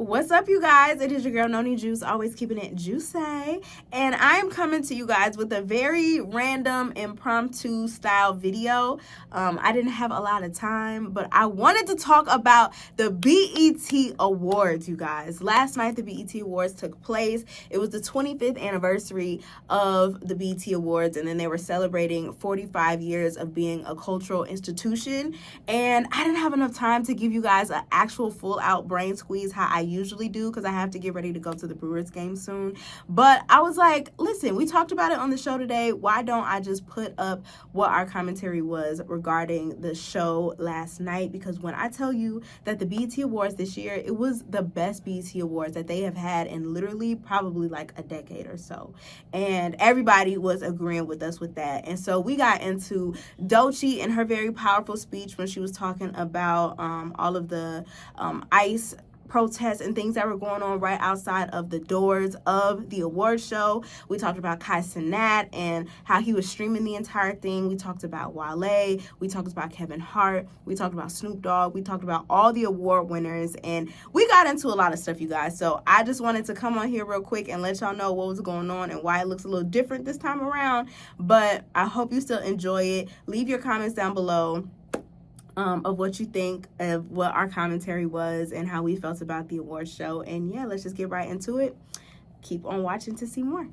What's up, you guys? It is your girl, Noni Juice, always keeping it juicy. And I'm coming to you guys with a very random, impromptu style video. I didn't have a lot of time, but I wanted to talk about the BET Awards, you guys. Last night, the BET Awards took place. It was the 25th anniversary of the BET Awards, and then they were celebrating 45 years of being a cultural institution. And I didn't have enough time to give you guys an actual full-out brain squeeze how I usually do, because I have to get ready to go to the Brewers game soon. But I was like, listen, we talked about it on the show today. Why don't I just put up what our commentary was regarding the show last night? Because when I tell you that the BET Awards this year, it was the best BET Awards that they have had in literally probably like a decade or so. And everybody was agreeing with us with that. And so we got into Doechii and her very powerful speech when she was talking about all of the ICE protests and things that were going on right outside of the doors of the award show. We talked about Kai Cenat and how he was streaming the entire thing. We talked about Wale. We talked about Kevin Hart. We talked about Snoop Dogg. We talked about all the award winners, and we got into a lot of stuff, you guys. So I just wanted to come on here real quick and let y'all know what was going on and why it looks a little different this time around. But I hope you still enjoy it. Leave your comments down below of what you think of what our commentary was and how we felt about the award show. And yeah, let's just get right into it. Keep on watching to see more.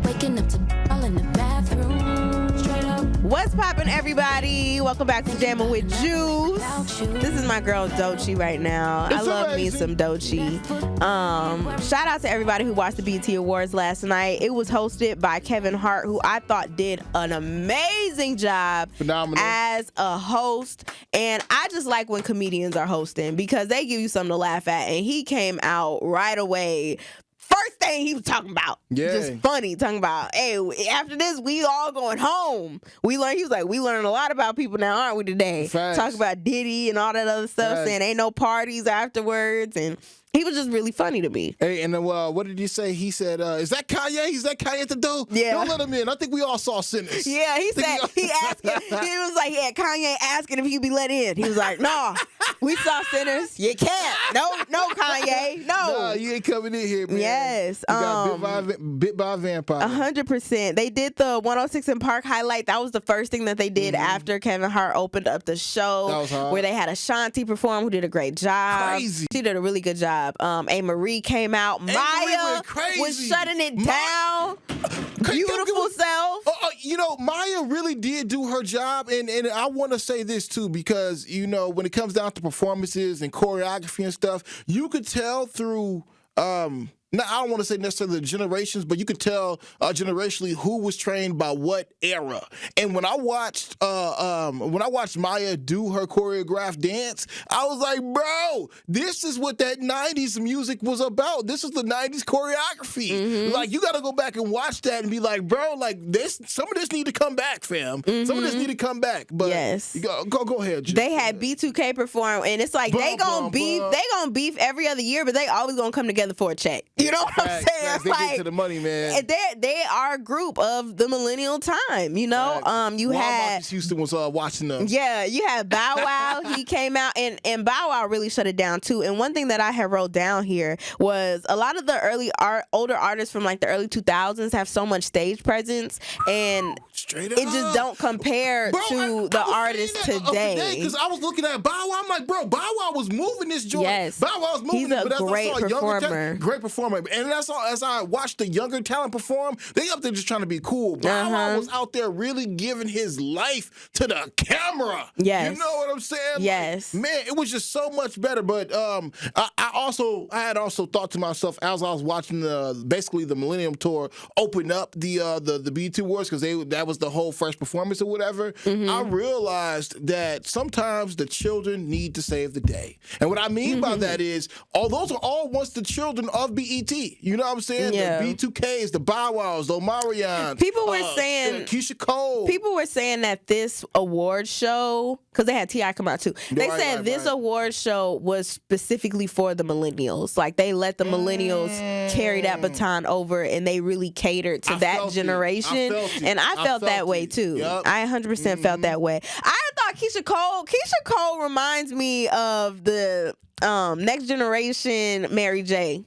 Waking up to all in the bathroom. Straight up. What's poppin', everybody? Welcome back to Jammin with Juice. This is my girl Doechii right now. I love me some Doechii. Shout out to everybody who watched the BET Awards last night. It was hosted by Kevin Hart, who I thought did an amazing job as a host. And I just like when comedians are hosting because they give you something to laugh at. And he came out right away. First thing he was talking about, just funny, talking about, hey, after this, we all going home. He was like, we learned a lot about people now, aren't we, today? Facts. Talk about Diddy and all that other stuff, saying ain't no parties afterwards, and he was just really funny to me. Hey, and what did he say? He said, is that Kanye? Is that Kanye at the door? Yeah. Don't let him in. I think we all saw Sinners. Yeah, he said, he was like, yeah, Kanye asking if he could be let in. He was like, no, we saw Sinners. You can't. No, Kanye. No, you ain't coming in here, man. Yes. You got bit by a vampire. 100%. They did the 106 in Park highlight. That was the first thing that they did after Kevin Hart opened up the show. That was hard. Where they had Ashanti perform, who did a great job. Crazy. She did a really good job. A. Marie came out. Maya was shutting it down. Beautiful self. Maya really did do her job, and I want to say this too, because when it comes down to performances and choreography and stuff, you could tell through now, I don't want to say necessarily the generations, but you could tell generationally who was trained by what era. And when I watched Maya do her choreographed dance, I was like, bro, this is what that 90s music was about. This is the 90s choreography. Mm-hmm. Like, you got to go back and watch that and be like, bro, like some of this need to come back, fam. Some of this need to come back. But yes. Go ahead, Jim. They had B2K perform, and it's like they gonna beef every other year, but they always gonna come together for a check. You know what I'm saying? Facts. They get to the money, man. They are a group of the millennial time. You had Marcus Houston was watching them. Yeah, you had Bow Wow. He came out, and Bow Wow really shut it down too. And one thing that I had wrote down here was a lot of the older artists from like the early 2000s have so much stage presence, and it just don't compare to the artists today. Because I was looking at Bow Wow, I'm like, bro, Bow Wow was moving this joint. Yes, Bow Wow was moving. He's a great performer. Great performer. And that's all. As I watched the younger talent perform, they up there just trying to be cool. Bow Wow was out there really giving his life to the camera. Yes. You know what I'm saying? Yes. Like, man, it was just so much better. But I had also thought to myself as I was watching basically the Millennium Tour open up the BET Awards, because that was the whole fresh performance or whatever. I realized that sometimes the children need to save the day. And what I mean by that is, those are all once the children of BET. BET. You know what I'm saying? Yeah. The B2Ks, the Bow Wows, the Omarions. People were saying Keisha Cole. People were saying that this award show, because they had T.I. come out too, they said this award show was specifically for the millennials. Like, they let the millennials carry that baton over, and they really catered to that generation. And I felt that way too. Yep. I 100% felt that way. I thought Keisha Cole reminds me of the Next Generation Mary J.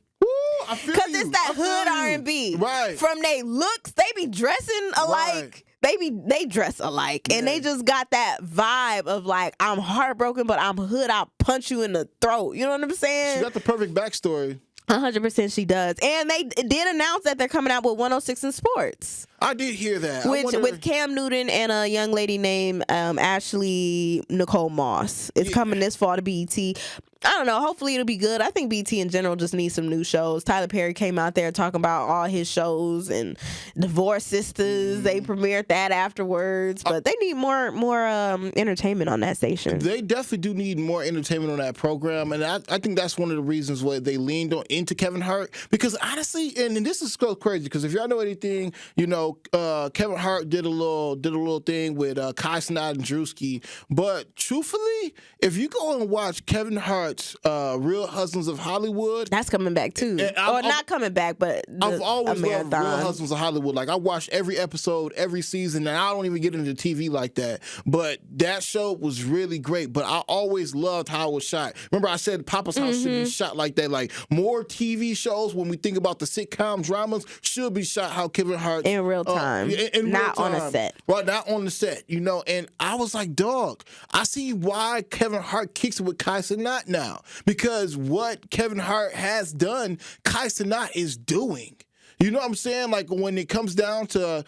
Because it's that hood R&B. Right. From they looks, they be dressing alike. Right. They dress alike. And they just got that vibe of like, I'm heartbroken, but I'm hood. I'll punch you in the throat. You know what I'm saying? She got the perfect backstory. 100% she does. And they did announce that they're coming out with 106 in Sports. I did hear that. With Cam Newton and a young lady named Ashley Nicole Moss. It's coming this fall to BET. I don't know. Hopefully it'll be good. I think BET in general just needs some new shows. Tyler Perry came out there talking about all his shows, and Divorce Sisters. They premiered that afterwards. But they need more entertainment on that station. They definitely do need more entertainment on that program. And I think that's one of the reasons why they leaned into Kevin Hart. Because honestly, and this is so crazy, because if y'all know anything, you know, Kevin Hart did a little thing with Kai Cenat and Drewski. But truthfully, if you go and watch Kevin Hart's Real Husbands of Hollywood, that's coming back too. Or not coming back, but I've always loved marathon. Real Husbands of Hollywood. Like, I watched every episode, every season, and I don't even get into TV like that. But that show was really great. But I always loved how it was shot. Remember, I said Papa's House should be shot like that. Like, more TV shows, when we think about the sitcom dramas, should be shot how Kevin Hart in real time, not on a set. Right, not on the set. You know, and I was like, dog, I see why Kevin Hart kicks it with Kai Cenat now. Because what Kevin Hart has done, Kai Cenat is doing. You know what I'm saying? Like, when it comes down to,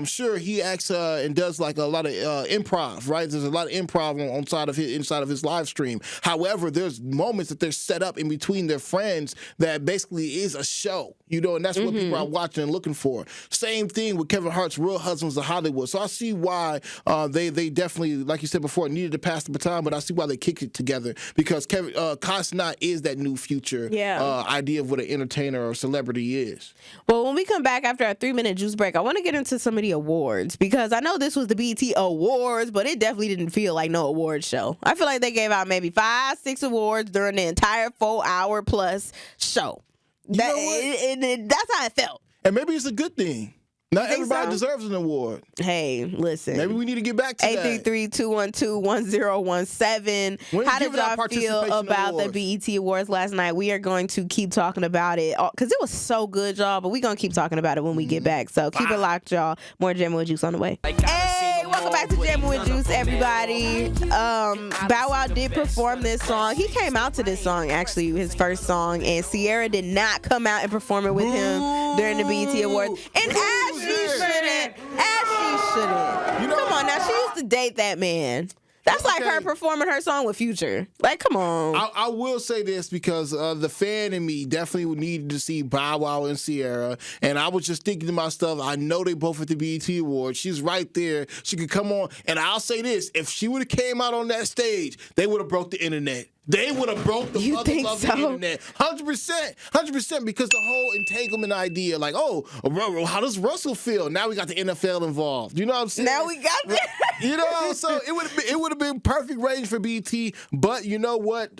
sure, he acts and does like a lot of improv, right? There's a lot of improv inside of his live stream. However, there's moments that they're set up in between their friends that basically is a show, you know, and that's what people are watching and looking for. Same thing with Kevin Hart's Real Husbands of Hollywood. So I see why they definitely, like you said before, needed to pass the baton, but I see why they kicked it together, because Kai Cenat is that new future idea of what an entertainer or celebrity is. Well, when we come back after our 3-minute juice break, I want to get into some of the awards, because I know this was the BET Awards, but it definitely didn't feel like no award show. I feel like they gave out maybe 5-6 awards during the entire 4-hour plus show. That's how it felt. And maybe it's a good thing. Not everybody deserves an award. Hey, listen. Maybe we need to get back to that. 833-212-1017. How did y'all feel about the BET Awards last night? We are going to keep talking about it, because it was so good, y'all, but we're going to keep talking about it when we get back. So keep it locked, y'all. More Jammin with Juice on the way. Hey, welcome back to Jammin with Juice, everybody. Bow Wow did perform this song. He came out to this song, actually, his first song, and Ciara did not come out and perform it with him during the BET Awards. And as she shouldn't. You know, come on now, she used to date that man. That's like her performing her song with Future. Like, come on. I will say this, because the fan in me definitely needed to see Bow Wow and Ciara. And I was just thinking to myself, I know they both at the BET Awards. She's right there. She could come on. And I'll say this, if she would have came out on that stage, they would have broke the internet. They would have broke the mother of the internet. 100%, because the whole entanglement idea, like, oh, how does Russell feel? Now we got the NFL involved. You know what I'm saying? Now we got that. You know, so it would have been perfect range for BT. But you know what?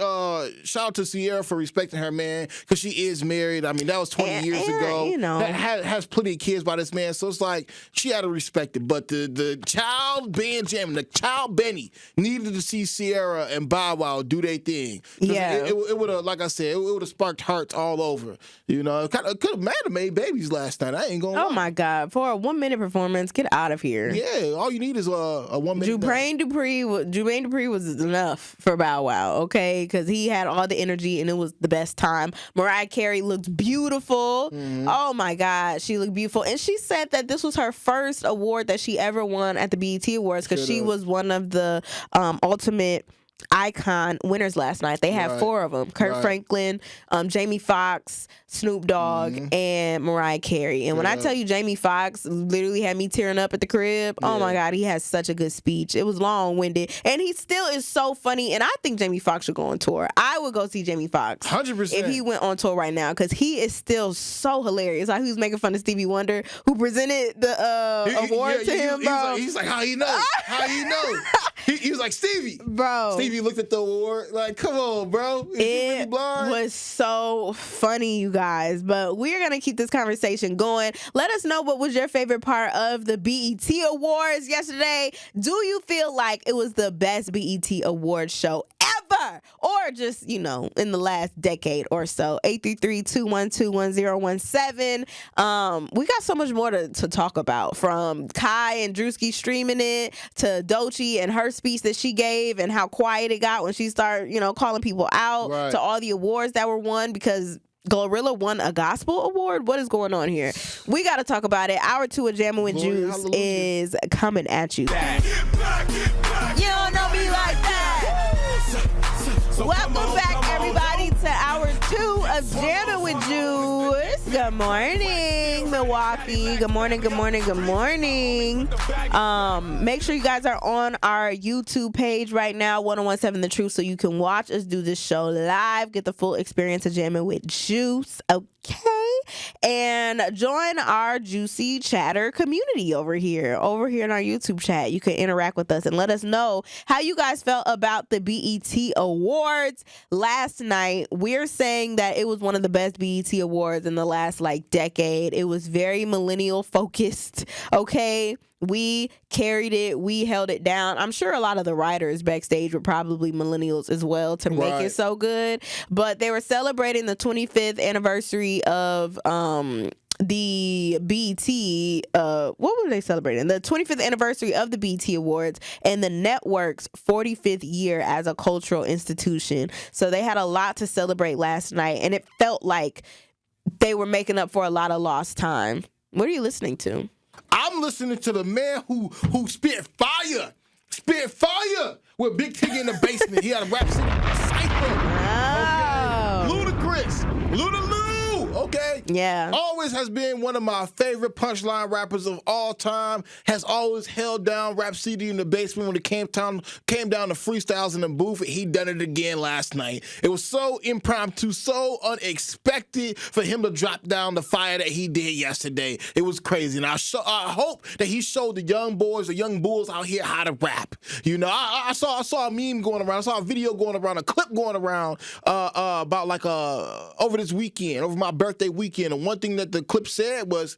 Shout out to Ciara for respecting her man, because she is married. I mean, that was 20 years ago. You know, has plenty of kids by this man, so it's like she had to respect it. But the child Benjamin, the child Benny, needed to see Ciara and Bow Wow do their thing. Yeah, it would have, like I said, it would have sparked hearts all over. You know, it could have made babies last night. I ain't gonna lie. Oh my God! For a 1-minute performance, get out of here. Yeah, all you need is a 1 minute. Jermaine Dupri was enough for Bow Wow, okay? Because he had all the energy and it was the best time. Mariah Carey looked beautiful. Oh my God, she looked beautiful, and she said that this was her first award that she ever won at the BET Awards, because she was one of the ultimate icon winners last night. They had 4 of them: Kurt Franklin, Jamie Foxx, Snoop Dogg, and Mariah Carey. And when I tell you, Jamie Foxx literally had me tearing up at the crib. Oh my God, he has such a good speech. It was long-winded, and he still is so funny. And I think Jamie Foxx should go on tour. I would go see Jamie Foxx 100% if he went on tour right now, because he is still so hilarious. Like, he was making fun of Stevie Wonder, who presented the award to him, bro. He's like, how you know? How you know? He was like, Stevie. Bro. Stevie looked at the award like, come on, bro. Is he really blind? Was so funny, you guys. But we're going to keep this conversation going. Let us know what was your favorite part of the BET Awards yesterday. Do you feel like it was the best BET Awards show ever? Or just, in the last decade or so? 833-212-1017. We got so much more to talk about, from Kai and Drewski streaming it to Doechii and her speech that she gave and how quiet it got when she started, calling people out, to all the awards that were won because Glorilla won a gospel award. What is going on here? We got to talk about it. Hour 2 of Jammin' with Juice is coming at you. You don't know me like that. Welcome back, everybody, to hour 2 of Jammin' with Juice. Good morning, Milwaukee. Good morning, good morning, good morning. Make sure you guys are on our YouTube page right now, 1017 The Truth, so you can watch us do this show live, get the full experience of Jammin' with Juice. Okay. And join our juicy chatter community over here in our YouTube chat. You can interact with us and let us know how you guys felt about the BET Awards last night. We're saying that it was one of the best BET Awards in the last decade. It was very millennial focused. Okay. We carried it. We held it down. I'm sure a lot of the writers backstage were probably millennials as well to make it so good. But they were celebrating the 25th anniversary of the BET. What were they celebrating? The 25th anniversary of the BET Awards and the network's 45th year as a cultural institution. So they had a lot to celebrate last night, and it felt like they were making up for a lot of lost time. What are you listening to? I'm listening to the man who spit fire with Big Tiggy in the basement. He had a rap cypher. Oh. Okay. Ludacris. Okay? Yeah. Always has been one of my favorite punchline rappers of all time. Has always held down Rap CD in the basement when it came down to freestyles in the booth. He done it again last night. It was so impromptu, so unexpected for him to drop down the fire that he did yesterday. It was crazy. And I hope that he showed the young boys, the young bulls out here how to rap. I saw a meme going around. I saw a video going around, a clip going around about over this weekend, over my birthday weekend, and one thing that the clip said was,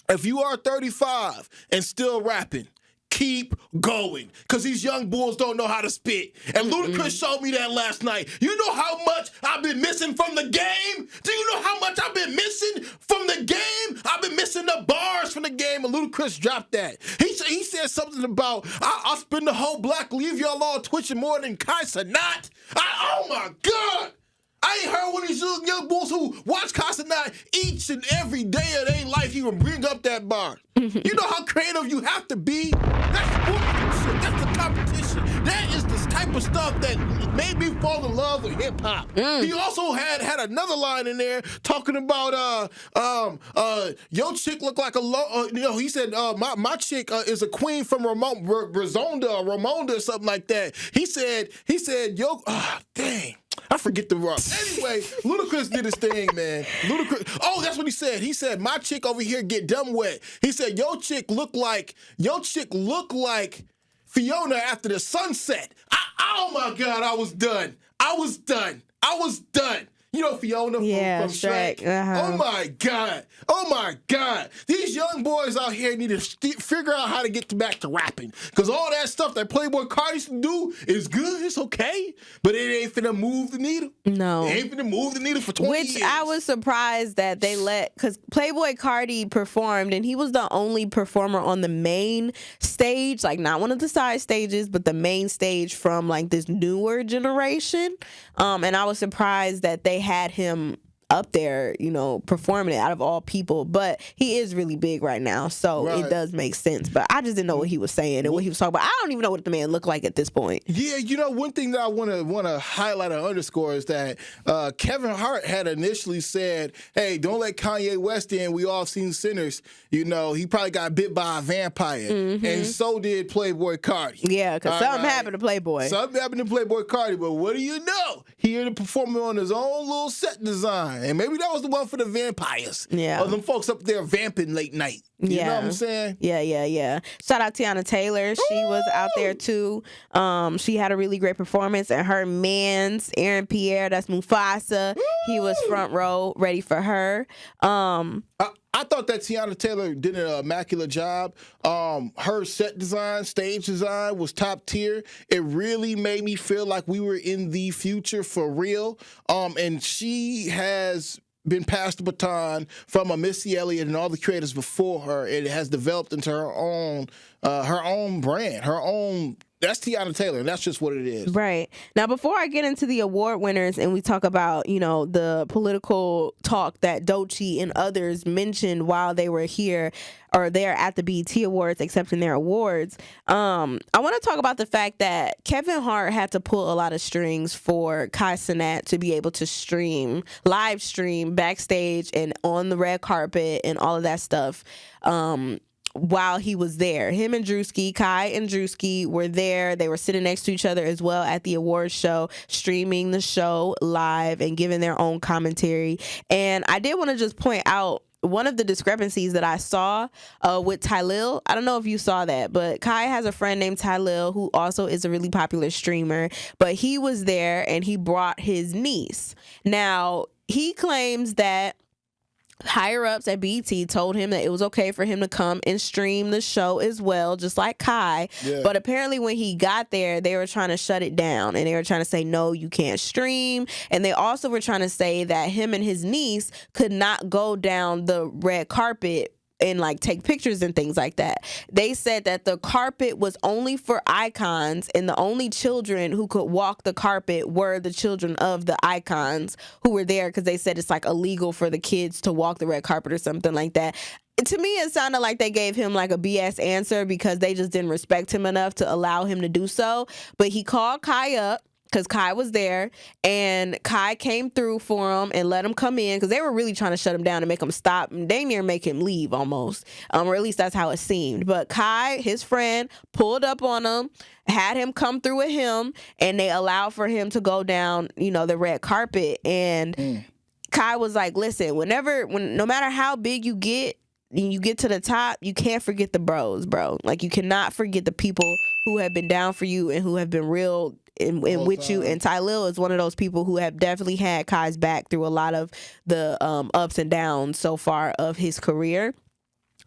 if you are 35 and still rapping, keep going, because these young bulls don't know how to spit. And Ludacris showed me that last night. You know how much I've been missing from the game? Do you know how much I've been missing from the game? I've been missing the bars from the game, and Ludacris dropped that. He said something about, I'll spend the whole block, leave y'all all twitching more than Kai Cenat. Oh my God! I ain't heard one of these young bulls who watch Casanat each and every day of their life even bring up that bar. You know how creative you have to be? That's sportsmanship. That's the competition. That is the type of stuff that made me fall in love with hip-hop. He also had another line in there talking about, your chick look like he said, my chick is a queen from Ramonda or something like that. He said, dang. I forget the rock. Anyway, Ludacris did his thing, man. That's what he said. He said, my chick over here get dumb wet. He said, your chick look like Fiona after the sunset. Oh my God, I was done. You know Fiona from Shrek? Oh my God. These young boys out here need to figure out how to get back to rapping. Because all that stuff that Playboy Cardi used to do is good, it's okay, but it ain't finna move the needle. No. It ain't finna move the needle for 20 years. Which I was surprised that they because Playboy Cardi performed, and he was the only performer on the main stage, not one of the side stages, but the main stage from this newer generation. And I was surprised that they had him up there, you know, performing it out of all people. But he is really big right now, so it does make sense. But I just didn't know what he was saying and what he was talking about. I don't even know what the man looked like at this point. Yeah, you know, one thing that I want to highlight and underscore is that Kevin Hart had initially said, "Hey, don't let Kanye West in. We all seen Sinners." You know, he probably got bit by a vampire, and so did Playboy Cardi. Yeah, because something happened to Playboy. Something happened to Playboy Cardi, but what do you know? He ended up performing on his own little set design, and maybe that was the one for the vampires. Yeah, or them folks up there vamping late night. You know what I'm saying? Yeah. Shout out Tiana Taylor. She was out there too. She had a really great performance, and her man's Aaron Pierre, that's Mufasa. He was front row, ready for her. I thought that Tiana Taylor did an immaculate job. Her set design, stage design was top tier. It really made me feel like we were in the future for real. And she has been passed the baton from a Missy Elliott and all the creators before her. It has developed into her own brand, her own. That's Tiana Taylor, and that's just what it is. Right. Now, before I get into the award winners and we talk about, you know, the political talk that Doechii and others mentioned while they were here or there at the BET Awards accepting their awards, I want to talk about the fact that Kevin Hart had to pull a lot of strings for Kai Cenat to be able to live stream backstage and on the red carpet and all of that stuff. While he was there, him and Drewski, Kai and Drewski were there. They were sitting next to each other as well at the awards show, streaming the show live and giving their own commentary. And I did want to just point out one of the discrepancies that I saw with Tylil. I don't know if you saw that, but Kai has a friend named Tylil who also is a really popular streamer, but he was there and he brought his niece. Now, he claims that higher ups at BET told him that it was okay for him to come and stream the show as well, just like Kai. Yeah. But apparently when he got there, they were trying to shut it down and they were trying to say, no, you can't stream. And they also were trying to say that him and his niece could not go down the red carpet and like take pictures and things like that. They said that the carpet was only for icons and the only children who could walk the carpet were the children of the icons who were there, because they said it's like illegal for the kids to walk the red carpet or something like that. To me, it sounded like they gave him like a BS answer because they just didn't respect him enough to allow him to do so. But he called Kai up, because Kai was there, and Kai came through for him and let him come in, because they were really trying to shut him down and make him stop and dang near make him leave almost, or at least that's how it seemed. But Kai, his friend, pulled up on him, had him come through with him, and they allowed for him to go down, you know, the red carpet. And Kai was like, listen, no matter how big you get to the top, you can't forget the bros, bro. Like, you cannot forget the people who have been down for you and who have been real and with you. And Tylil is one of those people who have definitely had Kai's back through a lot of the ups and downs so far of his career.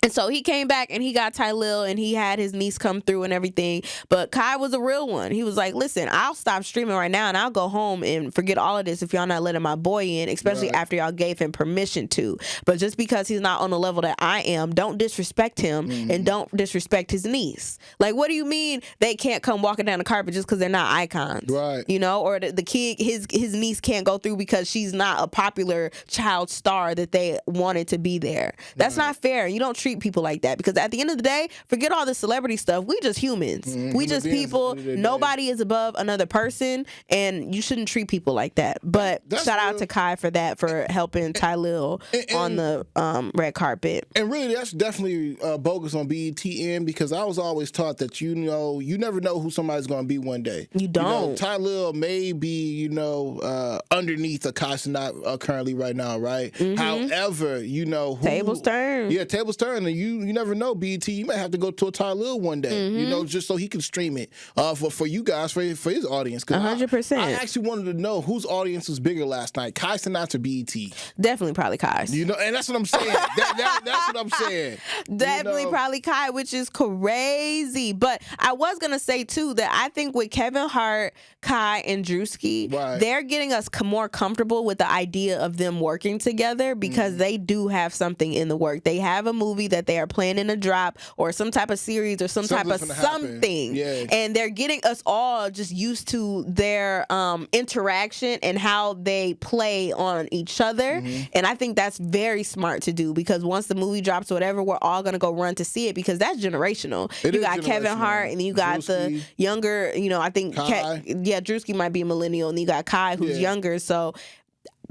And so he came back and he got Tylil and he had his niece come through and everything. But Kai was a real one. He was like, listen, I'll stop streaming right now and I'll go home and forget all of this if y'all not letting my boy in, especially after y'all gave him permission to. But just because he's not on the level that I am, don't disrespect him and don't disrespect his niece. Like, what do you mean they can't come walking down the carpet just because they're not icons? Right. You know, or the kid, his niece can't go through because she's not a popular child star that they wanted to be there. That's not fair. You don't treat people like that, because at the end of the day, forget all the celebrity stuff. We just humans. We just people. Nobody is above another person, and you shouldn't treat people like that. But shout out to Kai for that, for helping Tylil on the red carpet. And really, that's definitely bogus on BET end, because I was always taught that, you know, you never know who somebody's going to be one day. You don't. You know, Tylil may be, you know, underneath a Kai Cenat currently right now, right? However, you know, tables turn. Yeah, tables turn. And you never know, BET. You might have to go to a Tylil one day, you know, just so he can stream it for you guys, for his audience. 100%. I actually wanted to know whose audience was bigger last night, Kai Cenat or BET? Definitely probably Kai's. You know, and that's what I'm saying. That's what I'm saying. Definitely probably Kai, which is crazy. But I was going to say, too, that I think with Kevin Hart, Kai, and Drewski, they're getting us more comfortable with the idea of them working together, because they do have something in the work. They have a movie that they are planning a drop or some type of series or some type of something. Yeah. And they're getting us all just used to their interaction and how they play on each other. And I think that's very smart to do, because once the movie drops or whatever, we're all going to go run to see it, because that's generational. You got Kevin Hart, and you got the younger, I think, Drewski might be a millennial, and you got Kai, who's younger. So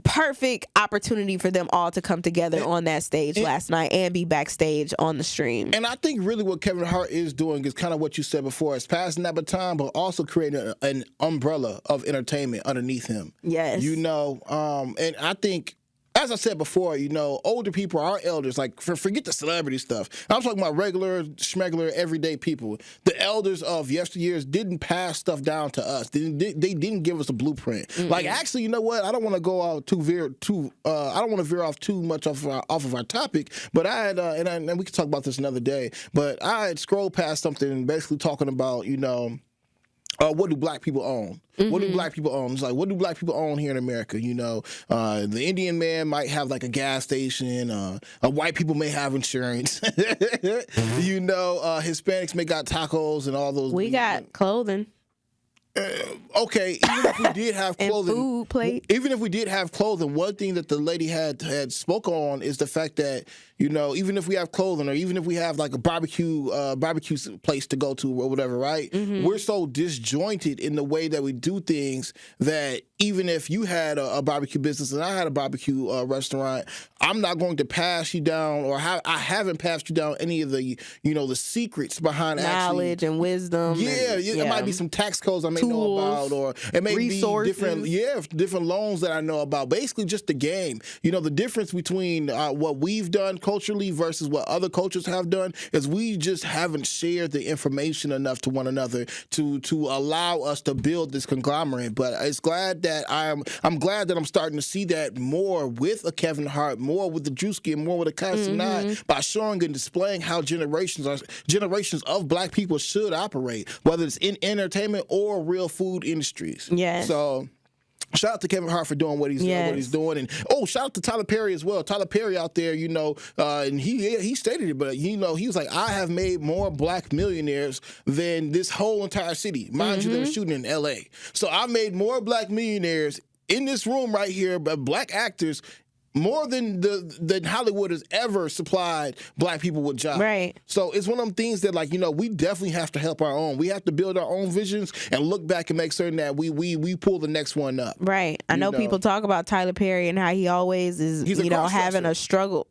perfect opportunity for them all to come together on that stage last night and be backstage on the stream. And I think really what Kevin Hart is doing is kind of what you said before. It's passing that baton, but also creating an umbrella of entertainment underneath him. Yes. And I think, as I said before, older people, our elders, like, forget the celebrity stuff. I'm talking about regular, schmegular, everyday people. The elders of yesteryears didn't pass stuff down to us. They didn't give us a blueprint. Like, actually, you know what? I don't want to go out I don't want to veer off too much off of our topic. But I had, and we can talk about this another day. But I had scrolled past something basically talking about, what do black people own? What do black people own? It's like, what do black people own here in America? The Indian man might have like a gas station. White people may have insurance. Hispanics may got tacos and all those. We got clothing. Okay, even if we did have clothing, and food plate. Even if we did have clothing, one thing that the lady had spoke on is the fact that even if we have clothing, or even if we have like a barbecue place to go to or whatever, right? We're so disjointed in the way that we do things that even if you had a barbecue business and I had a barbecue restaurant, I'm not going to pass you down, or I haven't passed you down any of the the secrets behind knowledge and wisdom. It might be some tax codes I may know about, or it may resources. Be different loans that I know about. Basically, just the game. The difference between what we've done culturally versus what other cultures have done is we just haven't shared the information enough to one another to allow us to build this conglomerate. But I'm glad that I'm starting to see that more with a Kevin Hart, more with the Drewski, and more with a Casanat, by showing and displaying how generations of black people should operate, whether it's in entertainment or real food industries. Yes. So shout out to Kevin Hart for doing what he's doing, and shout out to Tyler Perry as well. Tyler Perry out there, and he stated it, but he was like, I have made more black millionaires than this whole entire city. Mind you, they were shooting in L.A. So I've made more black millionaires in this room right here, but black actors, more than Hollywood has ever supplied black people with jobs. Right. So it's one of them things that, we definitely have to help our own. We have to build our own visions and look back and make certain that we pull the next one up. Right. I know people talk about Tyler Perry and how he always is, having a struggle.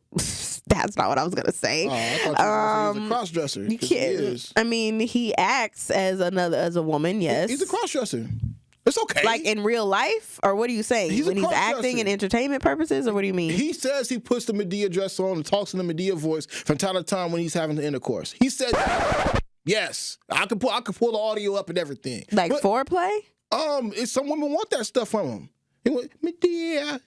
That's not what I was going to say. Oh, I thought he was a cross-dresser. You can't. I mean, he acts as a woman, yes. He's a cross-dresser. It's okay. Like in real life? Or what are you saying? When he's acting in entertainment purposes? Or what do you mean? He says he puts the Medea dress on and talks in the Medea voice from time to time when he's having the intercourse. He said, yes. I could pull the audio up and everything. Like foreplay? Some women want that stuff from him. He want Medea.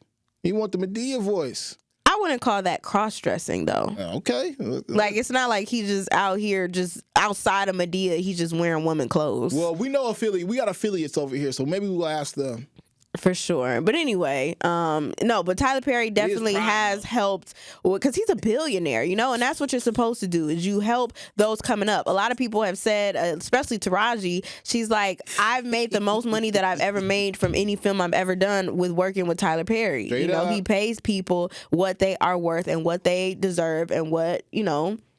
He want the Medea voice. I wouldn't call that cross-dressing, though. Okay. Like, it's not like he's just out here, just outside of Medea, he's just wearing woman clothes. Well, we got affiliates over here, so maybe we'll ask them. For sure. But anyway, but Tyler Perry definitely has helped, because he's a billionaire, and that's what you're supposed to do, is you help those coming up. A lot of people have said, especially Taraji, she's like, I've made the most money that I've ever made from any film I've ever done with working with Tyler Perry. He pays people what they are worth and what they deserve and what,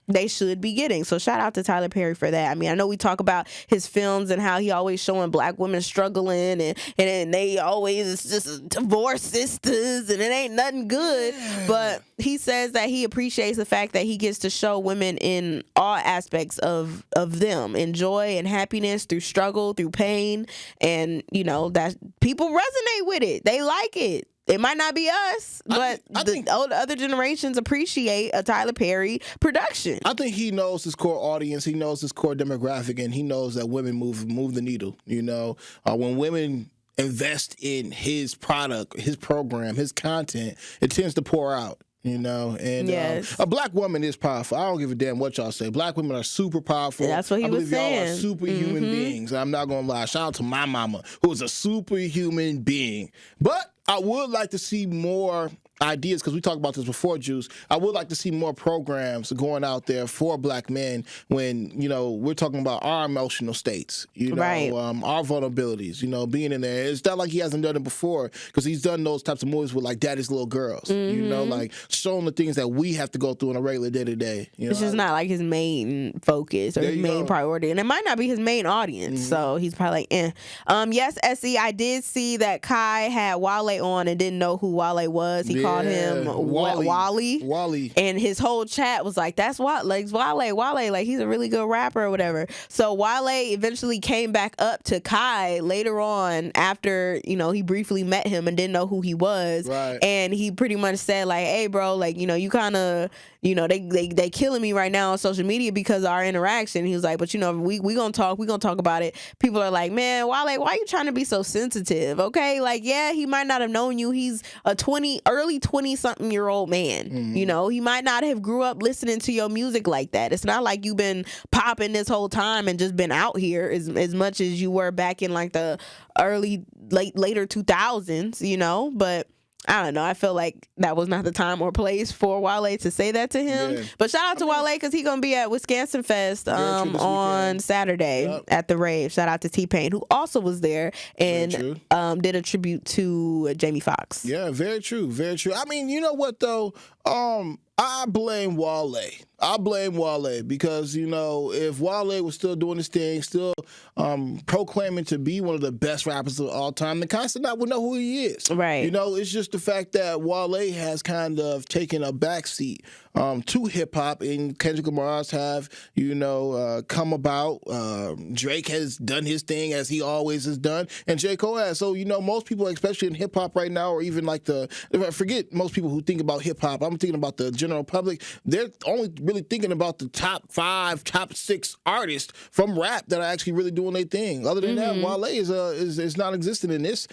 they should be getting. So shout out to Tyler Perry for that. I mean, I know we talk about his films and how he always showing black women struggling and they always just divorce sisters and it ain't nothing good. But he says that he appreciates the fact that he gets to show women in all aspects of them, in joy and happiness, through struggle, through pain, and that people resonate with it. They like it. It might not be us, but the other generations appreciate a Tyler Perry production. I think he knows his core audience. He knows his core demographic, and he knows that women move the needle. When women invest in his product, his program, his content, it tends to pour out. Yes. A black woman is powerful. I don't give a damn what y'all say. Black women are super powerful. That's what he was saying. Y'all are superhuman beings. I'm not going to lie. Shout out to my mama, who is a superhuman being. But I would like to see more ideas, because we talked about this before, Juice. I would like to see more programs going out there for Black men when, we're talking about our emotional states, Right. our vulnerabilities, being in there. It's not like he hasn't done it before, because he's done those types of movies with like Daddy's Little Girls, like showing the things that we have to go through on a regular day to day. It's just not like his main focus or his main priority. And it might not be his main audience. So he's probably like, eh. Yes, SE, I did see that Kai had Wale on and didn't know who Wale was. He called him Wally. And his whole chat was like, that's Wale, like he's a really good rapper or whatever. So Wale eventually came back up to Kai later on after, he briefly met him and didn't know who he was. Right. And he pretty much said like, hey bro, like, you kind of, they killing me right now on social media because of our interaction. He was like, but we gonna talk about it. People are like, man, Wale, why are you trying to be so sensitive? Okay, like, yeah, he might not have known you. He's a early 20-something year old man. He might not have grew up listening to your music like that. It's not like you've been popping this whole time and just been out here as much as you were back in like the later 2000s, but I don't know. I feel like that was not the time or place for Wale to say that to him. Yeah. But shout out to Wale because he's going to be at Wisconsin Fest on Saturday at the rave. Shout out to T-Pain, who also was there and did a tribute to Jamie Foxx. Yeah, very true. Very true. I mean, you know what, though? I blame Wale because, if Wale was still doing his thing, still proclaiming to be one of the best rappers of all time, then Constant would know who he is. Right. It's just the fact that Wale has kind of taken a backseat to hip-hop, and Kendrick Lamar's have, come about. Drake has done his thing as he always has done, and J. Cole has. So, most people, especially in hip-hop right now, or even like forget most people who think about hip-hop, I'm thinking about the general public, they're only really thinking about the top 5, top 6 artists from rap that are actually really doing their thing. Other than that, Wale is non-existent in this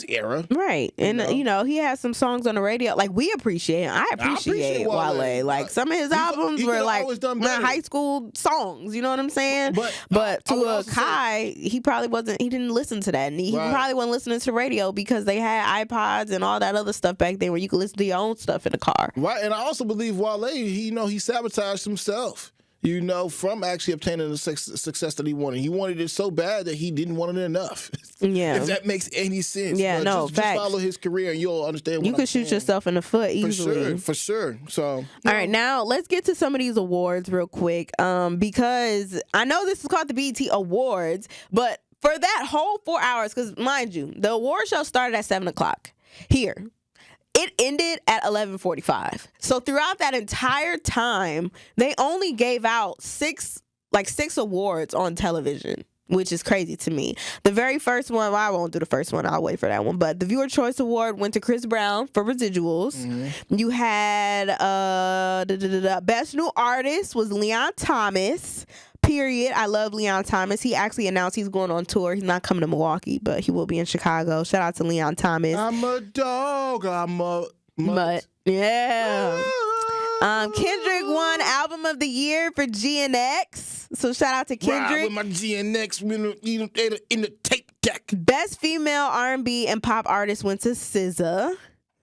era. Right. And, he has some songs on the radio. Like, we appreciate him. I appreciate Wale. Like, some of his albums were like high school songs. You know what I'm saying? But to Kai, he didn't listen to that. And he probably wasn't listening to radio because they had iPods and all that other stuff back then where you could listen to your own stuff in the car. Right. And I also believe Wale, he sabotaged himself, from actually obtaining the success that he wanted. He wanted it so bad that he didn't want it enough. Yeah. If that makes any sense. Yeah, just follow his career and you'll understand what you can shoot yourself in the foot easily. For sure. So, all right, now let's get to some of these awards real quick because I know this is called the BET Awards, but for that whole 4 hours, because mind you, the award show started at 7 o'clock here. It ended at 11:45. So throughout that entire time, they only gave out six awards on television, which is crazy to me. The very first one, I won't do the first one. I'll wait for that one. But the Viewer Choice Award went to Chris Brown for Residuals. You had Best New Artist was Leon Thomas. Period. I love Leon Thomas. He actually announced he's going on tour. He's not coming to Milwaukee, but he will be in Chicago. Shout out to Leon Thomas. I'm a dog. I'm a mutt. Yeah. Kendrick won Album of the Year for GNX. So shout out to Kendrick. Ride with my GNX in the tape deck. Best female R&B and pop artist went to SZA.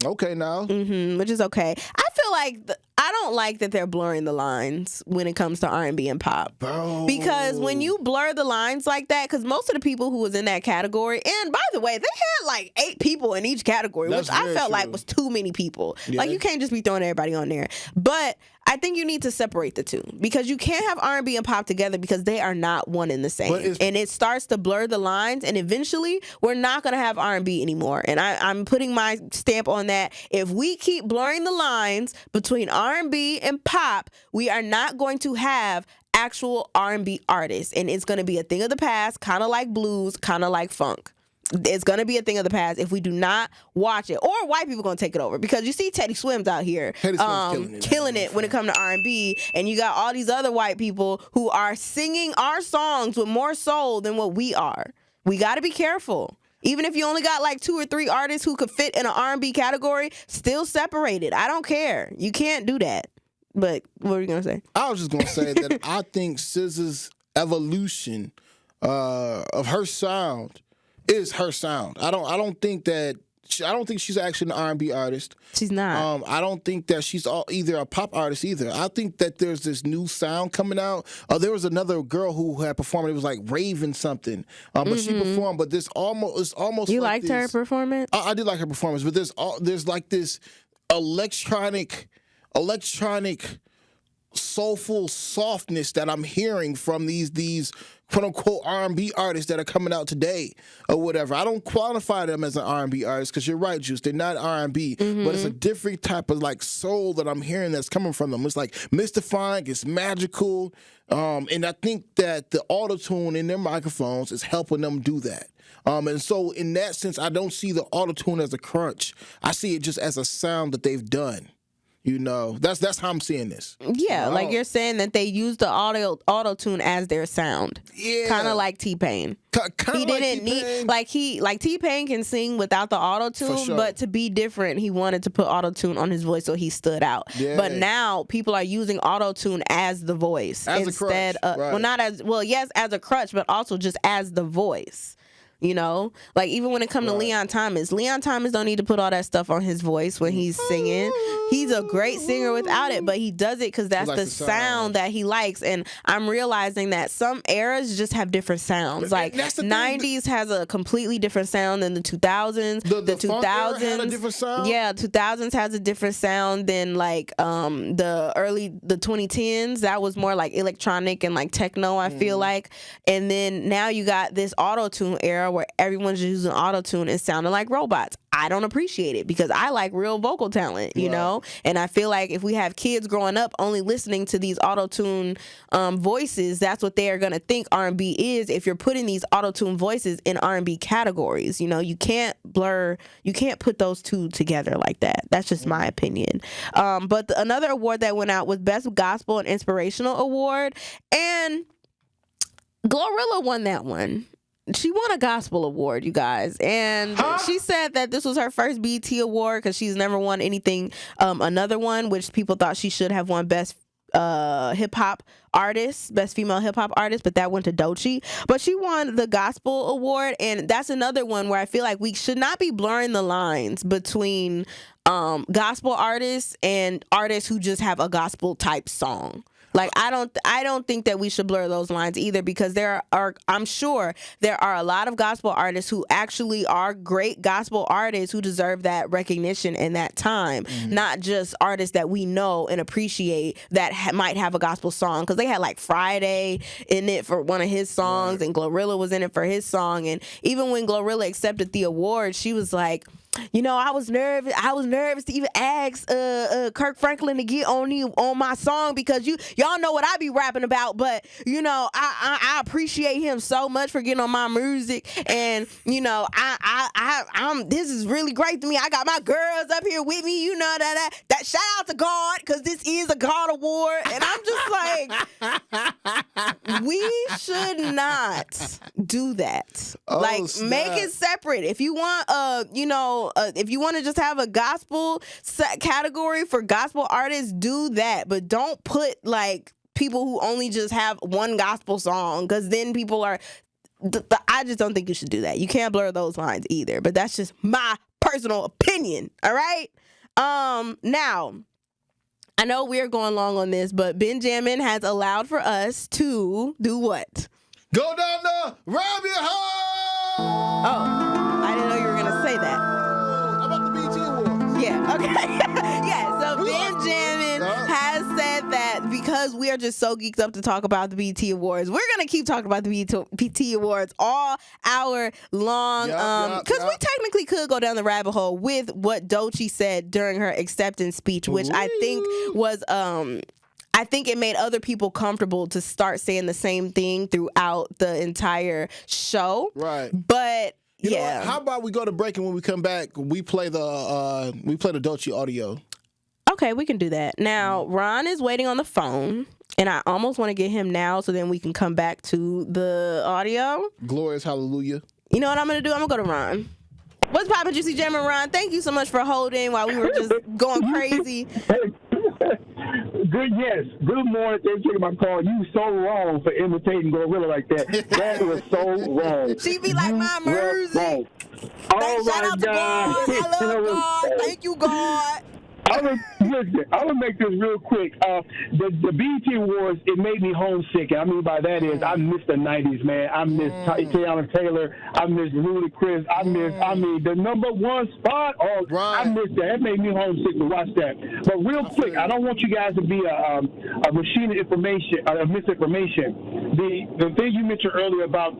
Okay, now. Which is okay. I feel like I don't like that they're blurring the lines when it comes to R&B and pop. Bro. Because when you blur the lines like that, because most of the people who was in that category, and by the way, they had like 8 people in each category, which I felt like was too many people. Yeah. Like, you can't just be throwing everybody on there. But I think you need to separate the two because you can't have R&B and pop together because they are not one and the same. And it starts to blur the lines, and eventually we're not going to have R&B anymore. And I'm putting my stamp on that. If we keep blurring the lines between R&B and pop, we are not going to have actual R&B artists. And it's going to be a thing of the past, kind of like blues, kind of like funk. It's going to be a thing of the past if we do not watch it. Or white people going to take it over. Because you see Teddy Swims out here killing it when it comes to R&B. And you got all these other white people who are singing our songs with more soul than what we are. We got to be careful. Even if you only got like 2 or 3 artists who could fit in an R&B category, still separated. I don't care. You can't do that. But what were you going to say? I was just going to say that I think SZA's evolution of her sound is her sound. I don't think that I don't think she's actually an R&B artist. She's not. I don't think that she's either a pop artist either. I think that there's this new sound coming out. There was another girl who had performed. It was like Raven something, but she performed. But it's almost. You like liked her performance? I did like her performance, but there's like this electronic, soulful softness that I'm hearing from these quote unquote R&B artists that are coming out today or whatever. I don't qualify them as an R&B artist because you're right, Juice. They're not R&B, but it's a different type of like soul that I'm hearing that's coming from them. It's like mystifying, it's magical, and I think that the auto-tune in their microphones is helping them do that. And so in that sense, I don't see the auto-tune as a crutch. I see it just as a sound that they've done. You know, that's how I'm seeing this. Yeah, like you're saying that they use the auto-tune as their sound. Yeah. Kind of like T-Pain. He didn't need T-Pain can sing without the auto-tune, sure. but to be different, he wanted to put auto-tune on his voice so he stood out. Yeah. But now people are using auto-tune as the voice As instead a crutch, of yes, as a crutch, but also just as the voice. You know, like even when it comes to Leon Thomas don't need to put all that stuff on his voice when he's singing. He's a great singer without it, but he does it because that's the sound that he likes. And I'm realizing that some eras just have different sounds. Like 90s has a completely different sound than the 2000s. The 2000s had a different sound? Yeah, 2000s has a different sound than like the 2010s. That was more like electronic and like techno, I feel like. And then now you got this auto-tune era where everyone's using auto-tune and sounding like robots. I don't appreciate it because I like real vocal talent, you know? And I feel like if we have kids growing up only listening to these auto-tune voices, that's what they are going to think R&B is if you're putting these auto-tune voices in R&B categories. You know, you can't put those two together like that. That's just my opinion. But another award that went out was Best Gospel and Inspirational Award, and Glorilla won that one. She won a gospel award, you guys, and she said that this was her first BET award because she's never won anything, another one, which people thought she should have won best hip-hop artist, best female hip-hop artist, but that went to Doechii. But she won the gospel award, and that's another one where I feel like we should not be blurring the lines between gospel artists and artists who just have a gospel type song. Like I don't think that we should blur those lines either, because I'm sure there are a lot of gospel artists who actually are great gospel artists who deserve that recognition and that time, not just artists that we know and appreciate that might have a gospel song, because they had like Friday in it for one of his songs, and Glorilla was in it for his song. And even when Glorilla accepted the award, she was like, you know, I was nervous to even ask Kirk Franklin to get on my song because y'all know what I be rapping about, but you know, I appreciate him so much for getting on my music, and you know, I'm this is really great to me. I got my girls up here with me, you know, that shout out to God, because this is a God award. And I'm just like, we should not do that. Make it separate. If you want if you want to just have a gospel category for gospel artists, do that. But don't put like people who only just have one gospel song, because then people are. I just don't think you should do that. You can't blur those lines either. But that's just my personal opinion. All right. Now, I know we're going long on this, but Jammin has allowed for us to do what? Go down the rabbit hole. Oh, I didn't know you were gonna say that. About the BET Awards. Yeah, okay. Yeah, so Jammin has said that because we are just so geeked up to talk about the BET Awards, we're going to keep talking about the BET Awards all hour long. Because we technically could go down the rabbit hole with what Doechii said during her acceptance speech, which I think was... I think it made other people comfortable to start saying the same thing throughout the entire show. Right. But... You know what? How about we go to break, and when we come back, we play the Doechii audio. Okay, we can do that. Now, Ron is waiting on the phone, and I almost want to get him now so then we can come back to the audio. Glorious hallelujah. You know what I'm going to do? I'm going to go to Ron. What's poppin', Juicy Jammin', Ron? Thank you so much for holding while we were just going crazy. Good morning. Thanks for taking my call. You so wrong for imitating Gorilla like that. That was so wrong. She be like, my mercy. Oh Shout my out to God. I love God. Thank you, God. I'm gonna make this real quick. The BET Awards, it made me homesick. And I mean by that is I miss the '90s, man. I miss Tiana Taylor. I miss Ludacris. I miss the #1 spot. Oh, I miss that. That made me homesick to watch that. But real quick, I don't want you guys to be a machine of information, misinformation. The thing you mentioned earlier about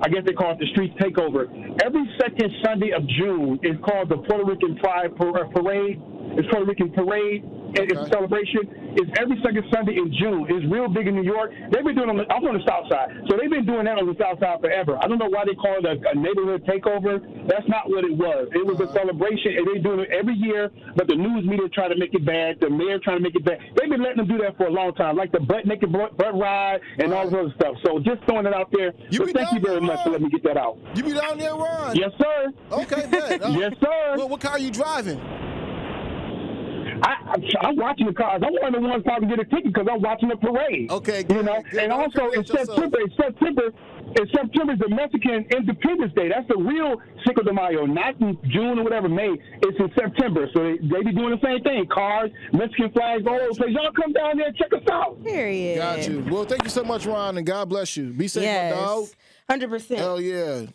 I guess they call it the street takeover. Every second Sunday of June is called the Puerto Rican Pride Parade. It's Puerto Rican Parade. It's a celebration. It's every second Sunday in June. It's real big in New York. They've been doing it I'm on the South Side. So they've been doing that on the South Side forever. I don't know why they call it a neighborhood takeover. That's not what it was. It was a celebration, and they're doing it every year, but the news media try to make it bad. The mayor trying to make it bad. They've been letting them do that for a long time, like the naked butt ride and all this other stuff. So just throwing it out there. Thank you very much for letting me get that out. You be down there, Ron? Yes, sir. Okay, good. Yes, sir. Well, what car are you driving? I'm watching the cars. I'm one of the ones probably get a ticket because I'm watching the parade. Okay, good. Good. And also in September is the Mexican Independence Day. That's the real Cinco de Mayo, not in June or whatever, May. It's in September. So they be doing the same thing. Cars, Mexican flags, all over the place. Y'all come down there and check us out. Period. Got you. Well, thank you so much, Ron, and God bless you. Be safe, yes. my dog. 100%. Hell yeah.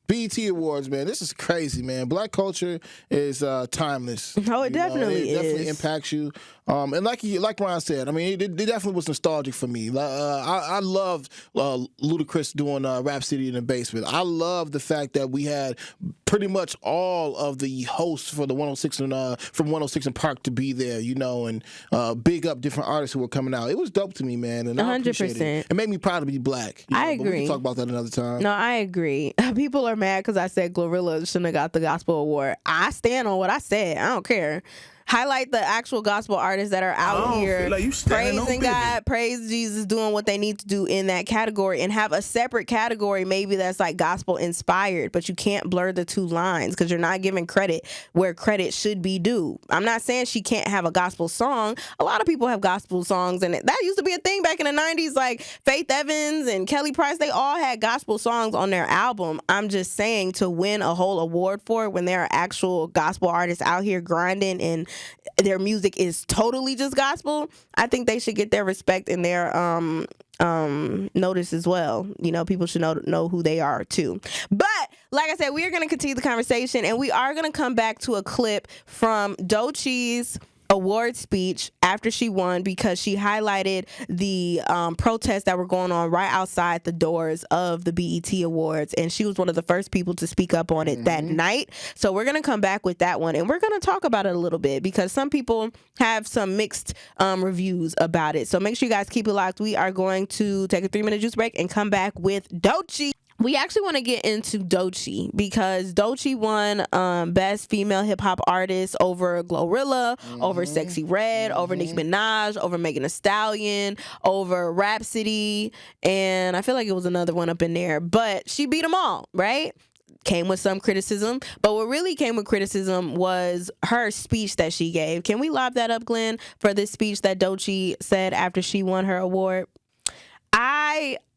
BET Awards, man. This is crazy, man. Black culture is timeless. Oh, it definitely It is. definitely impacts you. And like Ron said, I mean, it definitely was nostalgic for me. I loved Ludacris doing Rap City in the Basement. I love the fact that we had pretty much all of the hosts for the 106 and from 106 and Park to be there, and big up different artists who were coming out. It was dope to me, man, and 100%. I appreciate it. It made me proud to be black. I agree. But we can talk about that another time. No, I agree. People are mad because I said Glorilla shouldn't have got the gospel award. I stand on what I said. I don't care. Highlight the actual gospel artists that are out here praising God, praise Jesus, doing what they need to do in that category, and have a separate category maybe that's like gospel inspired, but you can't blur the two lines because you're not giving credit where credit should be due. I'm not saying she can't have a gospel song. A lot of people have gospel songs, and that used to be a thing back in the 90s, like Faith Evans and Kelly Price. They all had gospel songs on their album. I'm just saying, to win a whole award for it when there are actual gospel artists out here grinding and their music is totally just gospel, I think they should get their respect and their notice as well. People should know who they are too. But like I said, we are going to continue the conversation, and we are going to come back to a clip from Doechie's award speech after she won, because she highlighted the protests that were going on right outside the doors of the BET Awards, and she was one of the first people to speak up on it that night. So we're going to come back with that one, and we're going to talk about it a little bit because some people have some mixed reviews about it. So make sure you guys keep it locked. We are going to take a 3-minute juice break and come back with Doechie. We actually want to get into Doechie because Doechie won Best Female Hip Hop Artist over Glorilla, over Sexy Red, over Nicki Minaj, over Megan Thee Stallion, over Rhapsody, and I feel like it was another one up in there. But she beat them all, right? Came with some criticism, but what really came with criticism was her speech that she gave. Can we lob that up, Glenn, for this speech that Doechie said after she won her award?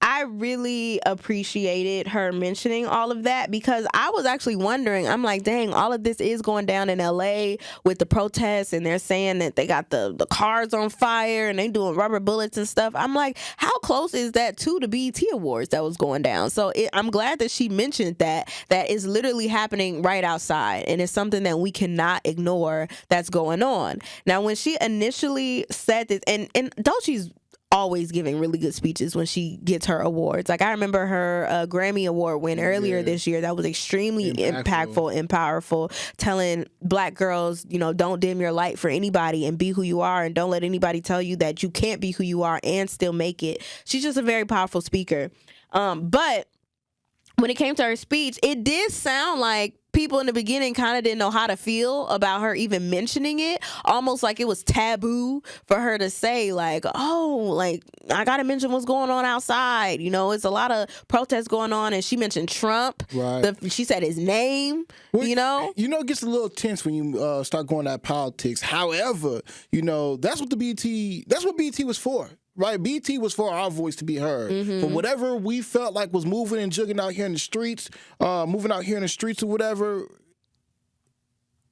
I really appreciated her mentioning all of that because I was actually wondering, I'm like, dang, all of this is going down in LA with the protests, and they're saying that they got the cars on fire and they doing rubber bullets and stuff. I'm like, how close is that to the BET Awards that was going down? So I'm glad that she mentioned that is literally happening right outside, and it's something that we cannot ignore that's going on. Now, when she initially said this, and Doechie's always giving really good speeches when she gets her awards. Like, I remember her Grammy Award win earlier this year. That was extremely impactful and powerful, telling black girls, don't dim your light for anybody and be who you are, and don't let anybody tell you that you can't be who you are and still make it. She's just a very powerful speaker. But when it came to her speech, it did sound like people in the beginning kind of didn't know how to feel about her even mentioning it, almost like it was taboo for her to say, like, oh, like, I gotta mention what's going on outside. You know, it's a lot of protests going on, and she mentioned Trump. Right. She said his name. Well, you know, it gets a little tense when you start going at politics. However, that's what BET was for. Right, BT was for our voice to be heard. For whatever we felt like was moving and jugging out here in the streets, or whatever,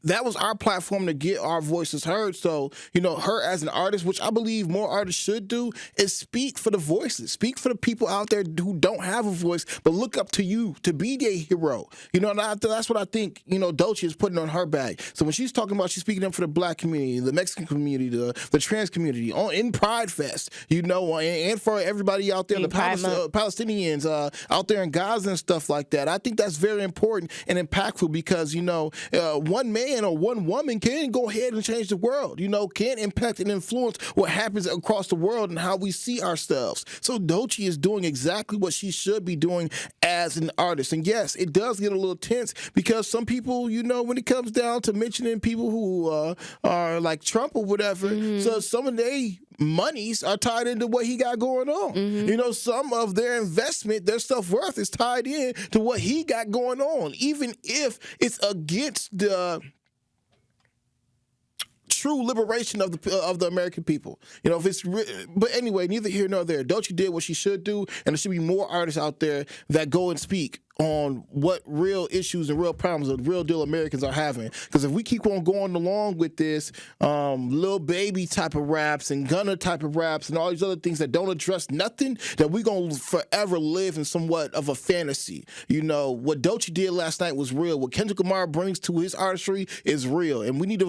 that was our platform to get our voices heard. So, her as an artist, which I believe more artists should do, is speak for the voices. Speak for the people out there who don't have a voice, but look up to you to be their hero. And that's what I think, Dolce is putting on her back. So when she's talking about, she's speaking up for the black community, the Mexican community, the trans community, in Pride Fest, and for everybody out there, the Palestinians out there in Gaza and stuff like that. I think that's very important and impactful because, one man or one woman can go ahead and change the world, can impact and influence what happens across the world and how we see ourselves. So Doechii is doing exactly what she should be doing as an artist. And yes, it does get a little tense because some people, when it comes down to mentioning people who are like Trump or whatever, so some of their monies are tied into what he got going on. Some of their investment, their self-worth is tied in to what he got going on, even if it's against the true liberation of the American people. But anyway, neither here nor there. Doechii did what she should do, and there should be more artists out there that go and speak on what real issues and real problems the real deal Americans are having. Because if we keep on going along with this Lil Baby type of raps and Gunna type of raps and all these other things that don't address nothing, that we're going to forever live in somewhat of a fantasy. What Doechii did last night was real. What Kendrick Lamar brings to his artistry is real. And we need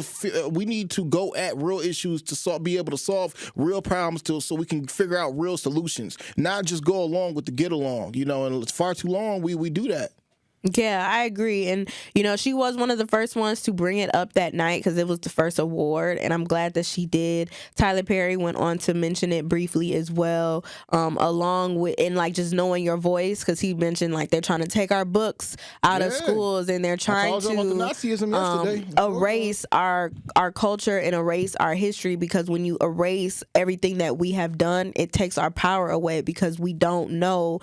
to go at real issues to be able to solve real problems so we can figure out real solutions. Not just go along with the get along. And it's far too long we do that. Yeah, I agree. And, she was one of the first ones to bring it up that night because it was the first award. And I'm glad that she did. Tyler Perry went on to mention it briefly as well, along with, and like just knowing your voice, because he mentioned like they're trying to take our books out of schools and they're trying to erase our culture and erase our history, because when you erase everything that we have done, it takes our power away because we don't know,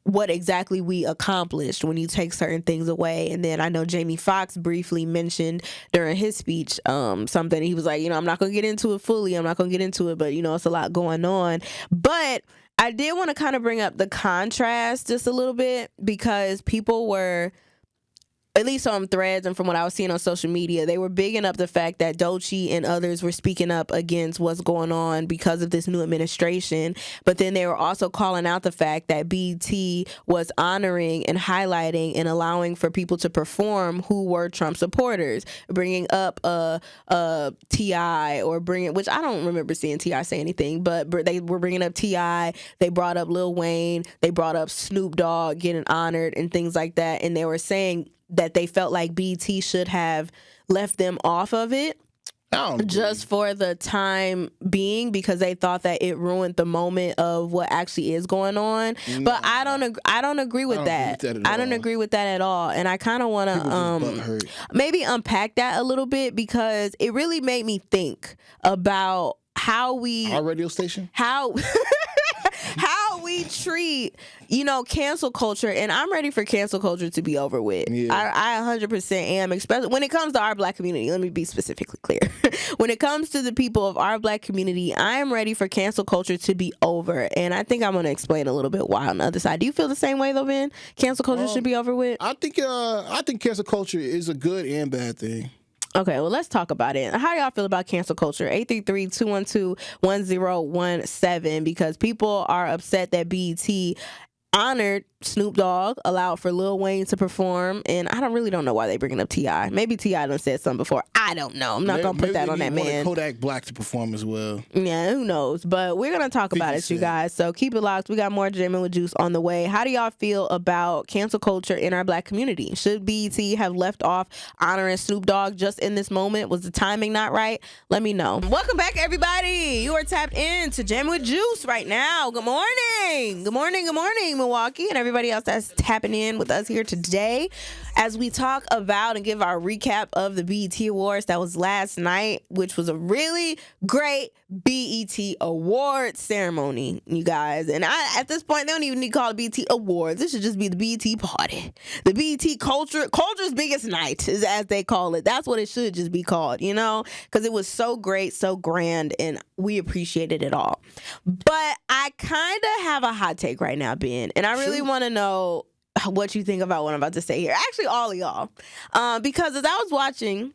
what exactly we accomplished when you take certain things away. And then I know Jamie Foxx briefly mentioned during his speech something. He was like, I'm not going to get into it fully. I'm not going to get into it, but, it's a lot going on. But I did want to kind of bring up the contrast just a little bit, because people were, at least on threads and from what I was seeing on social media, they were bigging up the fact that Doechii and others were speaking up against what's going on because of this new administration. But then they were also calling out the fact that BET was honoring and highlighting and allowing for people to perform who were Trump supporters, bringing up T.I. or which I don't remember seeing T.I. say anything, but they were bringing up T.I. They brought up Lil Wayne. They brought up Snoop Dogg getting honored and things like that. And they were saying that they felt like BET should have left them off of it just for the time being, because they thought that it ruined the moment of what actually is going on. No, but I don't agree with that. I don't agree with that at all. And I kind of want to maybe unpack that a little bit, because it really made me think about how our radio station, how we treat, cancel culture. And I'm ready for cancel culture to be over with. Yeah. I 100% am, especially when it comes to our black community. Let me be specifically clear. When it comes to the people of our black community, I am ready for cancel culture to be over. And I think I'm going to explain a little bit why on the other side. Do you feel the same way though, Ben? Cancel culture should be over with? I think cancel culture is a good and bad thing. Okay, well, let's talk about it. How do y'all feel about cancel culture? 833-212-1017, because people are upset that BET honored Snoop Dogg, allowed for Lil Wayne to perform, and I really don't know why they bringing up T.I. Maybe T.I. done said something before. I don't know. I'm not gonna put that on that man. Kodak Black to perform as well. Yeah, who knows? But we're gonna talk about it, you guys. So keep it locked. We got more Jammin with Juice on the way. How do y'all feel about cancel culture in our black community? Should BET have left off honoring Snoop Dogg just in this moment? Was the timing not right? Let me know. Welcome back, everybody. You are tapped in to Jammin with Juice right now. Good morning. Good morning. Good morning. Milwaukee, and everybody else that's tapping in with us here today as we talk about and give our recap of the BET Awards that was last night, which was a really great BET Awards ceremony, you guys. And at this point, they don't even need to call it BET Awards. This should just be the BET party. The BET culture's biggest night, is as they call it. That's what it should just be called, you know, because it was so great, so grand, and we appreciated it all. But I kind of have a hot take right now, Ben, and I really want to know what you think about what I'm about to say here. Actually, all of y'all. Because as I was watching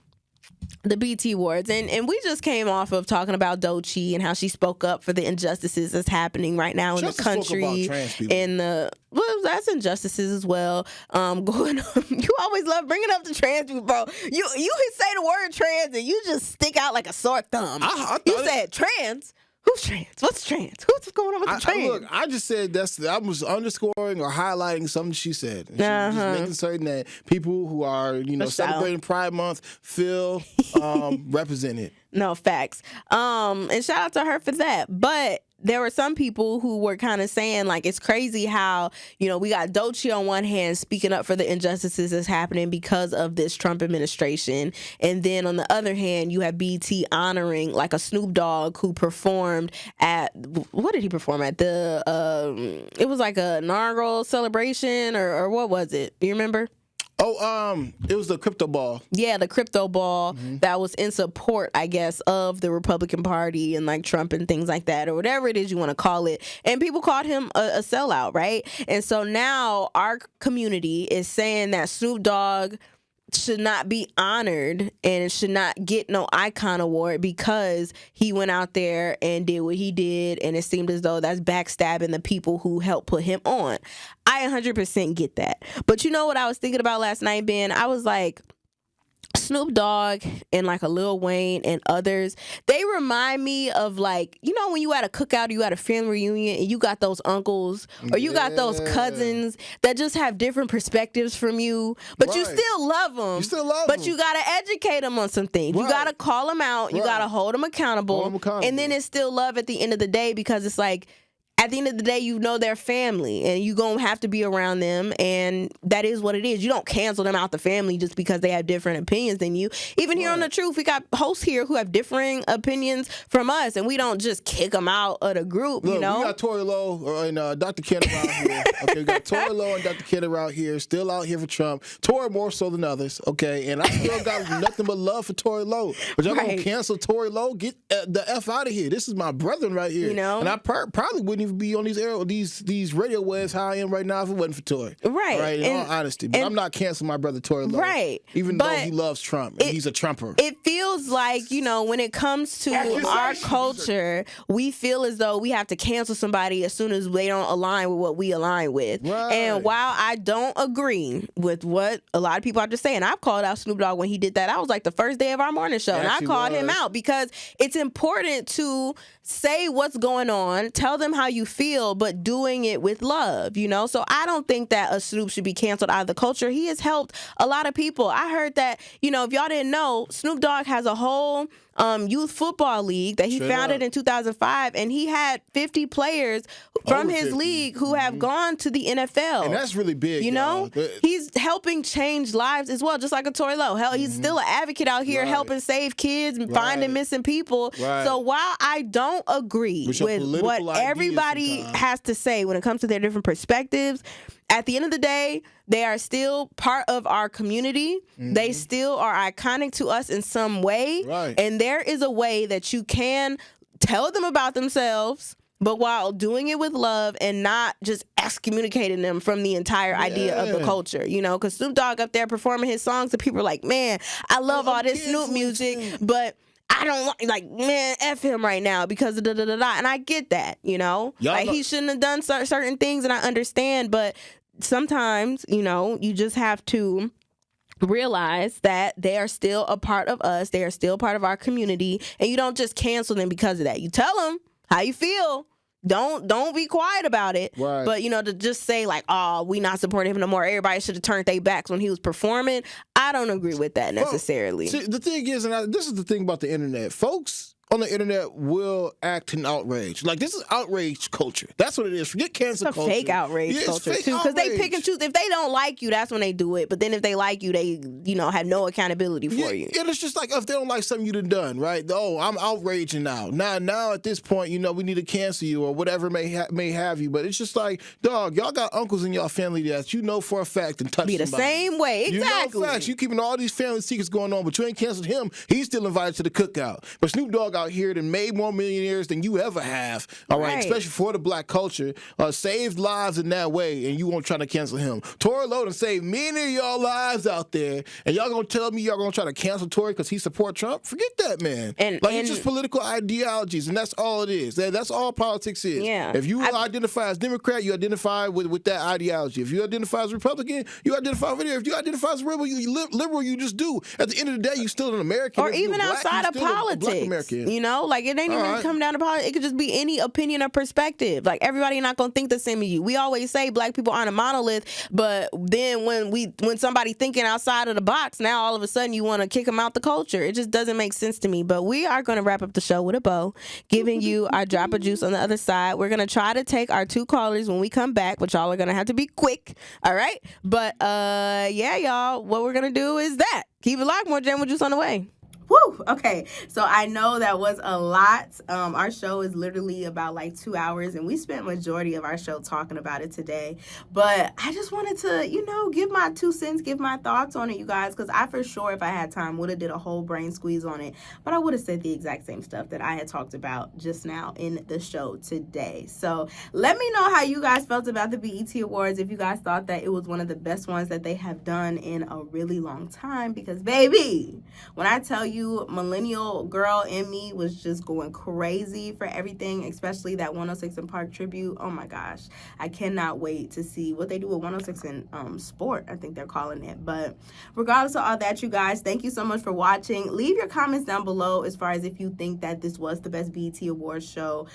the BET Awards, and we just came off of talking about Doechii and how she spoke up for the injustices that's happening right now in the country. And that's injustices as well. Going on. You always love bringing up the trans people, bro. You say the word trans and you just stick out like a sore thumb. You said trans. Who's trans? What's trans? What's going on with the trans? Look, I just said I was underscoring or highlighting something she said. She was just making certain that people who are, celebrating Pride Month feel represented. No, facts. And shout out to her for that. But there were some people who were kind of saying, like, it's crazy how, we got Doechii on one hand speaking up for the injustices that's happening because of this Trump administration. And then on the other hand, you have BET honoring, like, a Snoop Dogg who performed at, what did he perform at? It was like a inaugural celebration or what was it? Do you remember? It was the crypto ball. Yeah, the crypto ball that was in support, I guess, of the Republican Party and like Trump and things like that, or whatever it is you want to call it. And people called him a sellout, right? And so now our community is saying that Snoop Dogg should not be honored and should not get no icon award because he went out there and did what he did, and it seemed as though that's backstabbing the people who helped put him on. I 100% get that. But you know what I was thinking about last night, Ben? I was like, Snoop Dogg and like a Lil Wayne and others, they remind me of like, when you at a cookout or you at a family reunion and you got those uncles or you got those cousins that just have different perspectives from you, but you still love them. You still love them. But them. you got to educate them on some things. You got to call them out. You got to hold them accountable. And then it's still love at the end of the day, because it's like, at the end of the day, they're family and you're going to have to be around them. And that is what it is. You don't cancel them out the family just because they have different opinions than you. Even here on The Truth, we got hosts here who have differing opinions from us, and we don't just kick them out of the group, Look, we got Tory Lowe and Dr. Ken around here. Okay, we got Tory Lowe and Dr. Ken around here, still out here for Trump. Tory more so than others, okay? And I still got nothing but love for Tory Lowe. But y'all going to cancel Tory Lowe? Get the F out of here. This is my brethren right here. And I probably wouldn't even be on these radio waves how I am right now if it wasn't for Tory. Right. In all honesty. But I'm not canceling my brother Tory Lowe. Right. Even though he loves Trump and he's a Trumper. It feels like, when it comes to our culture, we feel as though we have to cancel somebody as soon as they don't align with what we align with. Right. And while I don't agree with what a lot of people are just saying, I've called out Snoop Dogg when he did that. I was like the first day of our morning show, and I called him out because it's important to say what's going on, tell them how you feel, but doing it with love, So I don't think that a Snoop should be canceled out of the culture. He has helped a lot of people. I heard that, if y'all didn't know, Snoop Dogg has a whole youth football league that he founded in 2005, and he had 50 players from his 50. League who have gone to the NFL. And that's really big, He's helping change lives as well, just like a Tory Lowe. Hell, he's still an advocate out here helping save kids and finding missing people. Right. So while I don't agree with what everybody has to say when it comes to their different perspectives, at the end of the day, they are still part of our community. They still are iconic to us in some way. Right. And there is a way that you can tell them about themselves, but while doing it with love and not just excommunicating them from the entire idea of the culture, because Snoop Dogg up there performing his songs and people are like, man, I love all this Snoop music, but I don't like, man, F him right now because of da-da-da-da. And I get that, he shouldn't have done certain things, and I understand, but sometimes, you just have to realize that they are still a part of us. They are still part of our community, and you don't just cancel them because of that. You tell them how you feel. Don't be quiet about it. Right. But, to just say like, oh, we not supporting him no more, everybody should have turned their backs when he was performing, I don't agree with that necessarily. Well, see, the thing is, and this is the thing about the internet, folks on the internet will act in outrage. Like, this is outrage culture. That's what it is. Forget cancel It's a culture. fake outrage Yeah, culture fake too, because they pick and outrage. choose. If they don't like you, that's when they do it. But then if they like you, they have no accountability for you. And it's just like if they don't like something you done, right? Oh, I'm outraging now. Now at this point, we need to cancel you or whatever may have you. But it's just like, dog, y'all got uncles in y'all family that for a fact and touch Be the somebody. same way, exactly. You know facts. You keeping all these family secrets going on, but you ain't canceled him. He's still invited to the cookout. But Snoop Dogg out here that made more millionaires than you ever have. All right, especially for the black culture, saved lives in that way, and you won't try to cancel him. Tory Loden saved many of y'all lives out there, and y'all gonna tell me y'all gonna try to cancel Tory because he support Trump? Forget that, man. It's just political ideologies, and that's all it is. That's all politics is. Yeah. If you identify as Democrat, you identify with that ideology. If you identify as Republican, you identify with it. If you identify as liberal, you just do. At the end of the day, you still an American. Or even outside of politics. Like it ain't even come down to politics. It could just be any opinion or perspective. Like everybody not gonna think the same as you. We always say black people aren't a monolith, but then when somebody thinking outside of the box, now all of a sudden you want to kick them out the culture. It just doesn't make sense to me. But we are gonna wrap up the show with a bow, giving you our drop of juice on the other side. We're gonna try to take our 2 callers when we come back, but y'all are gonna have to be quick. All right. But yeah, y'all, what we're gonna do is that. Keep it locked. More Jammin Juice on the way. Woo! Okay, so I know that was a lot. Our show is literally about like 2 hours, and we spent majority of our show talking about it today. But I just wanted to, give my 2 cents, give my thoughts on it, you guys, because I for sure, if I had time, would have did a whole brain squeeze on it. But I would have said the exact same stuff that I had talked about just now in the show today. So let me know how you guys felt about the BET Awards. If you guys thought that it was one of the best ones that they have done in a really long time, because baby, when I tell you, millennial girl in me was just going crazy for everything, especially that 106 in Park tribute. Oh my gosh, I cannot wait to see what they do with 106 in Sport, I think they're calling it. But regardless of all that, you guys, thank you so much for watching. Leave your comments down below as far as if you think that this was the best BET Awards show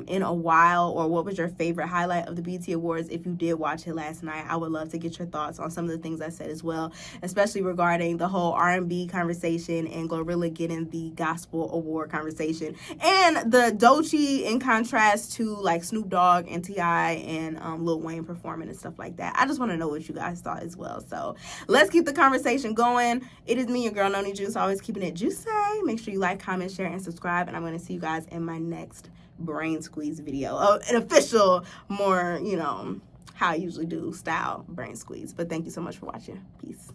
in a while, or what was your favorite highlight of the BET Awards. If you did watch it last night, I would love to get your thoughts on some of the things I said as well, especially regarding the whole R&B conversation and Glorilla getting the gospel award conversation, and the Doechii in contrast to like Snoop Dogg and T.I. and Lil Wayne performing and stuff like that. I just want to know what you guys thought as well. So let's keep the conversation going. It is me, your girl Noni Juice, always keeping it juicy. Make sure you like, comment, share, and subscribe, and I'm going to see you guys in my next brain squeeze video, an official, more how I usually do style brain squeeze. But thank you so much for watching. Peace.